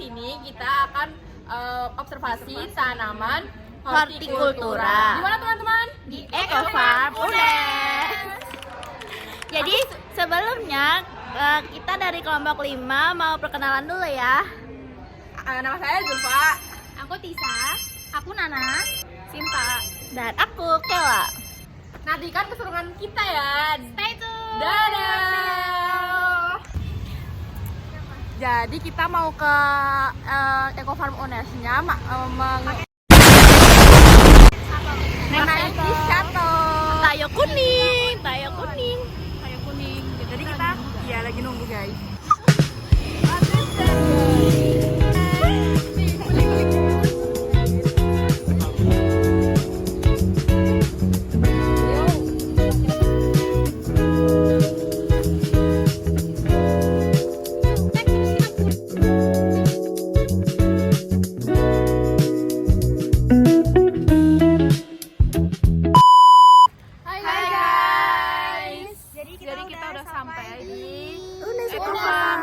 ini kita akan observasi tanaman hortikultura. Di mana teman-teman? Di Eco Farm UNES. Jadi sebelumnya kita dari kelompok 5 mau perkenalan dulu ya. Nama saya Zulfa. Aku Tisa, aku Nana, Sinta, dan aku Kela. Nantikan keseruan kita ya. stay tune. Dadah. Jadi kita mau ke Eco Farm UNES-nya mengenai shuttle. Tayo kuning, tayo kuning. Kayak kuning. Jadi kita lagi nunggu guys. Jadi kita udah sampai di Eco Farm.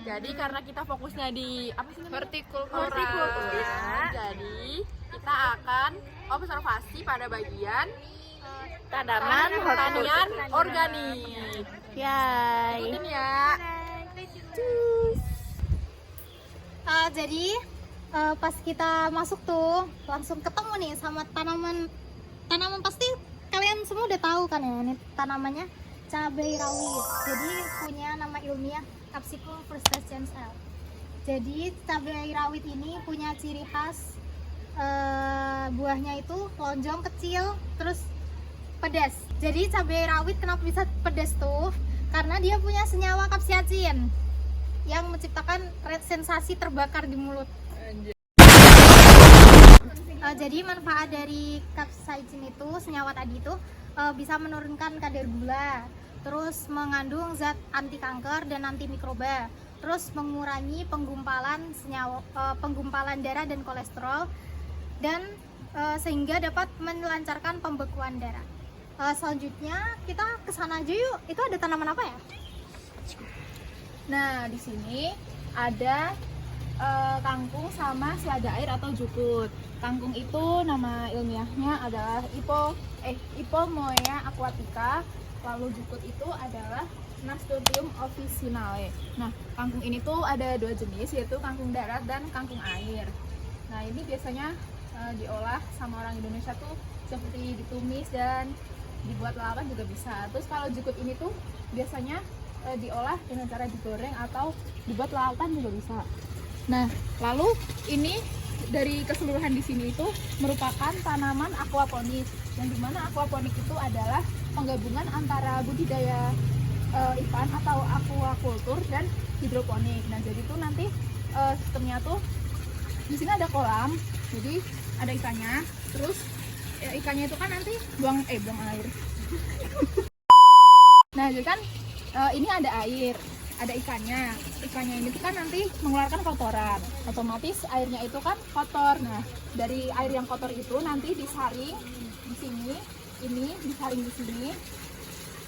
Jadi karena kita fokusnya di apa sih namanya? Hortikultura. Jadi kita akan observasi pada bagian Tanaman pertanian organik. Yay. Ikutin ya. Jadi pas kita masuk tuh langsung ketemu nih sama tanaman pasti kalian semua udah tahu kan ya, ini tanamannya cabai rawit. Jadi punya nama ilmiah Capsicum frustescens L. Jadi cabai rawit ini punya ciri khas buahnya itu lonjong kecil terus pedas. Jadi cabai rawit kenapa bisa pedas tuh? Karena dia punya senyawa capsaicin yang menciptakan sensasi terbakar di mulut. Jadi manfaat dari capsaicin itu, senyawa tadi itu bisa menurunkan kadar gula, terus mengandung zat anti kanker dan anti mikroba, terus mengurangi penggumpalan darah dan kolesterol, dan sehingga dapat melancarkan pembekuan darah. Selanjutnya kita kesana aja yuk. Itu ada tanaman apa ya? Nah, di sini ada kangkung sama selada air atau jukut. Kangkung itu nama ilmiahnya adalah Ipomoea aquatica. Lalu jukut itu adalah Nasturtium officinale. Nah, kangkung ini tuh ada dua jenis, yaitu kangkung darat dan kangkung air. Nah, ini biasanya diolah sama orang Indonesia tuh seperti ditumis dan dibuat lalapan juga bisa. Terus kalau jukut ini tuh biasanya diolah dengan cara digoreng atau dibuat lalapan juga bisa. Nah, lalu ini dari keseluruhan di sini itu merupakan tanaman aquaponik, yang dimana aquaponik itu adalah penggabungan antara budidaya ikan atau aquaculture dan hidroponik. Nah, jadi tuh nanti sistemnya tuh di sini ada kolam, jadi ada ikannya, terus ikannya itu kan nanti buang air. Nah, jadi kan ini ada air, ada ikannya ini tuh kan nanti mengeluarkan kotoran, otomatis airnya itu kan kotor. Nah, dari air yang kotor itu nanti disaring di sini, ini disaring di sini,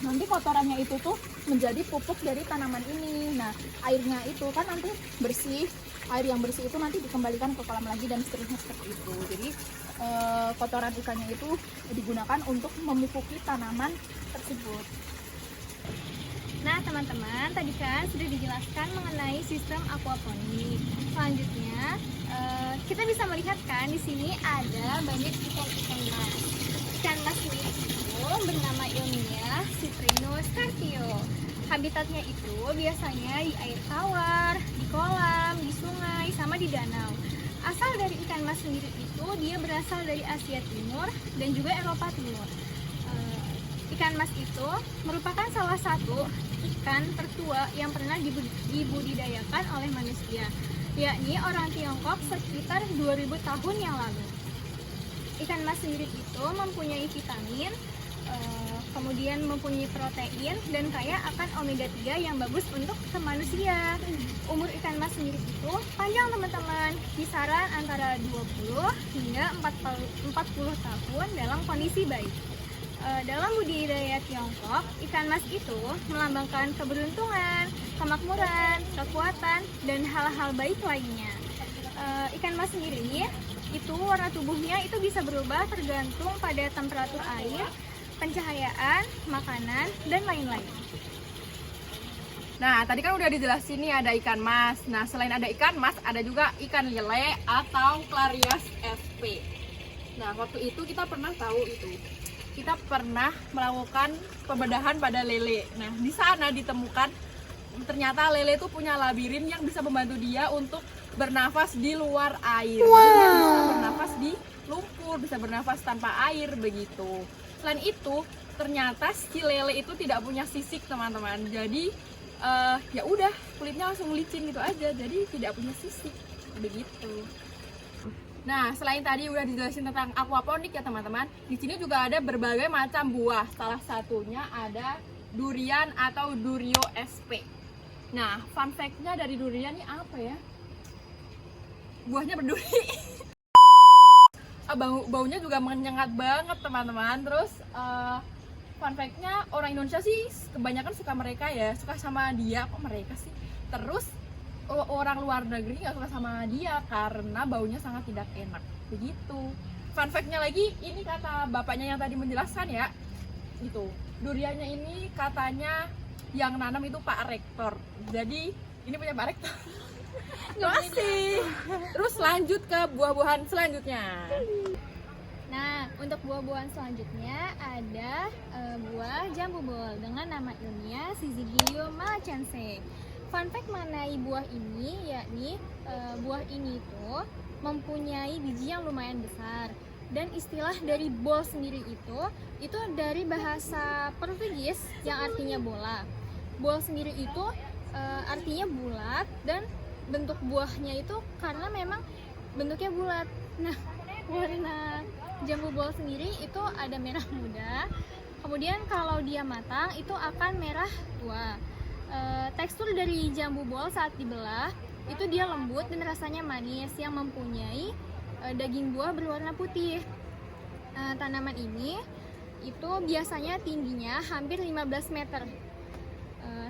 nanti kotorannya itu tuh menjadi pupuk dari tanaman ini. Nah, airnya itu kan nanti bersih, air yang bersih itu nanti dikembalikan ke kolam lagi dan seterusnya seperti itu. Jadi kotoran ikannya itu digunakan untuk memupuki tanaman tersebut. Nah teman-teman, tadi kan sudah dijelaskan mengenai sistem aquaponik. Selanjutnya kita bisa melihat kan di sini ada banyak ikan mas. Ikan mas ini itu bernama ilmiah Citrinus carpio. Habitatnya itu biasanya di air tawar, di kolam, di sungai, sama di danau. Asal dari ikan mas sendiri itu dia berasal dari Asia Timur dan juga Eropa Timur. Ikan mas itu merupakan salah satu ikan tertua yang pernah dibudidayakan oleh manusia, yakni orang Tiongkok sekitar 2000 tahun yang lalu. Ikan mas sendiri itu mempunyai vitamin, kemudian mempunyai protein dan kaya akan omega 3 yang bagus untuk ke manusia. Umur ikan mas sendiri itu panjang teman-teman, kisaran antara 20 hingga 40 tahun dalam kondisi baik. Dalam budidaya Tiongkok, ikan mas itu melambangkan keberuntungan, kemakmuran, kekuatan, dan hal-hal baik lainnya. Ikan mas sendiri itu warna tubuhnya itu bisa berubah tergantung pada temperatur air, pencahayaan, makanan, dan lain-lain. Nah, tadi kan udah dijelasin nih ada ikan mas. Nah, selain ada ikan mas, ada juga ikan lele atau Clarias sp. Nah, waktu itu kita pernah tahu itu. Kita pernah melakukan pembedahan pada lele. Nah, di sana ditemukan ternyata lele itu punya labirin yang bisa membantu dia untuk bernafas di luar air. Jadi dia bisa bernafas di lumpur, bisa bernafas tanpa air begitu. Selain itu, ternyata si lele itu tidak punya sisik, teman-teman. Jadi ya udah kulitnya langsung licin gitu aja, jadi tidak punya sisik begitu. Nah, selain tadi udah dijelasin tentang aquaponik ya teman-teman, di sini juga ada berbagai macam buah. Salah satunya ada durian atau Durio sp. Nah, fun fact-nya dari durian ini apa ya? Buahnya berduri. Baunya juga menyengat banget teman-teman. Terus fun fact-nya orang Indonesia sih kebanyakan suka mereka ya, suka sama dia. Kok mereka sih? Terus orang luar negeri nggak suka sama dia karena baunya sangat tidak enak begitu. Fun fact-nya lagi, ini kata bapaknya yang tadi menjelaskan ya, itu duriannya ini katanya yang nanam itu Pak Rektor. Jadi ini punya Pak Rektor. Makasih. Terus lanjut ke buah-buahan selanjutnya. Nah, untuk buah-buahan selanjutnya ada buah jambu bol dengan nama ilmiah Syzygium malacense. Fun fact mengenai buah ini, yakni buah ini itu mempunyai biji yang lumayan besar. Dan istilah dari bol sendiri itu dari bahasa Portugis yang artinya bola. Bol sendiri itu artinya bulat dan bentuk buahnya itu karena memang bentuknya bulat. Nah, warna jambu bol sendiri itu ada merah muda. Kemudian kalau dia matang itu akan merah tua. Tekstur dari jambu bol saat dibelah itu dia lembut dan rasanya manis yang mempunyai daging buah berwarna putih. Tanaman ini itu biasanya tingginya hampir 15 meter.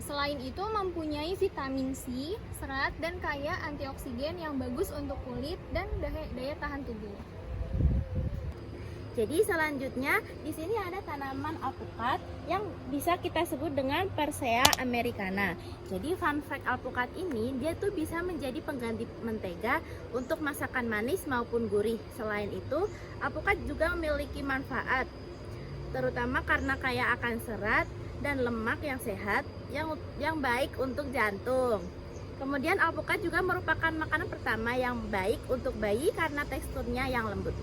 Selain itu mempunyai vitamin C, serat, dan kaya antioksigen yang bagus untuk kulit dan daya tahan tubuh. Jadi selanjutnya di sini ada tanaman alpukat yang bisa kita sebut dengan Persea americana. Jadi fun fact alpukat ini dia tuh bisa menjadi pengganti mentega untuk masakan manis maupun gurih. Selain itu, alpukat juga memiliki manfaat terutama karena kaya akan serat dan lemak yang sehat yang baik untuk jantung. Kemudian alpukat juga merupakan makanan pertama yang baik untuk bayi karena teksturnya yang lembut.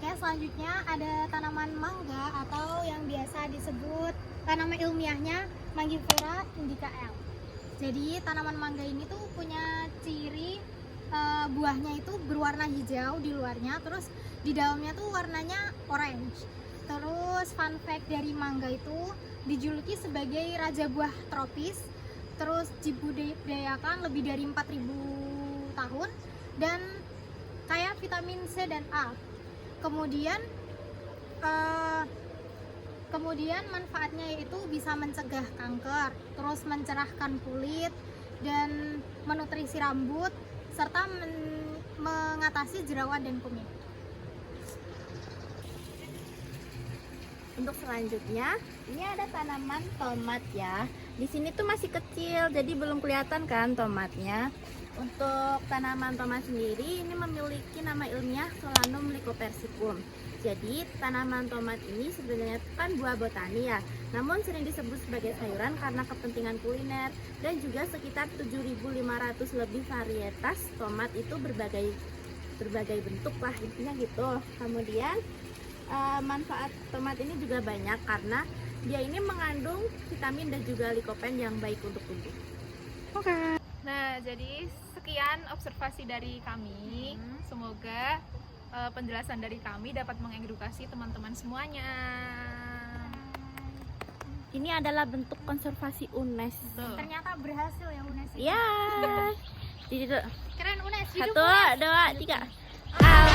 Oke, selanjutnya ada tanaman mangga atau yang biasa disebut nama ilmiahnya Mangifera indica L. Jadi tanaman mangga ini tuh punya ciri buahnya itu berwarna hijau di luarnya, terus di dalamnya tuh warnanya orange. Terus fun fact dari mangga itu dijuluki sebagai raja buah tropis, terus dibudidayakan lebih dari 4.000 tahun dan kaya vitamin C dan A. Kemudian manfaatnya yaitu bisa mencegah kanker, terus mencerahkan kulit dan menutrisi rambut serta mengatasi jerawat dan kumis. Untuk selanjutnya, ini ada tanaman tomat ya. Di sini tuh masih kecil, jadi belum kelihatan kan tomatnya. Untuk tanaman tomat sendiri, ini memiliki nama ilmiah Solanum lycopersicum. Jadi, tanaman tomat ini sebenarnya kan buah botani ya. Namun sering disebut sebagai sayuran karena kepentingan kuliner. Dan juga sekitar 7.500 lebih varietas tomat itu berbagai bentuk lah, intinya gitu. Kemudian manfaat tomat ini juga banyak karena dia ini mengandung vitamin dan juga likopen yang baik untuk tubuh. Oke. Nah, jadi sekian observasi dari kami. Semoga penjelasan dari kami dapat mengedukasi teman-teman semuanya. Ini adalah bentuk konservasi UNES. Ternyata berhasil ya UNES. Ya. Jadi Keren UNES. 1, 2, 3. Au.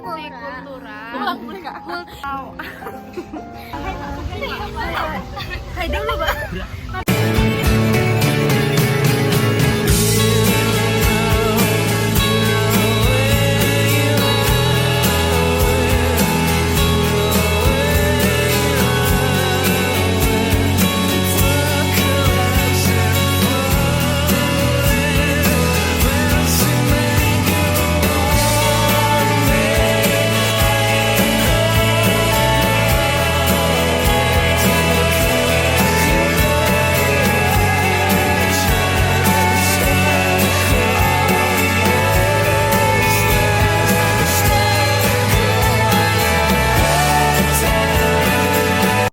multikultural. Ulang boleh nggak? Hai dulu, Mbak.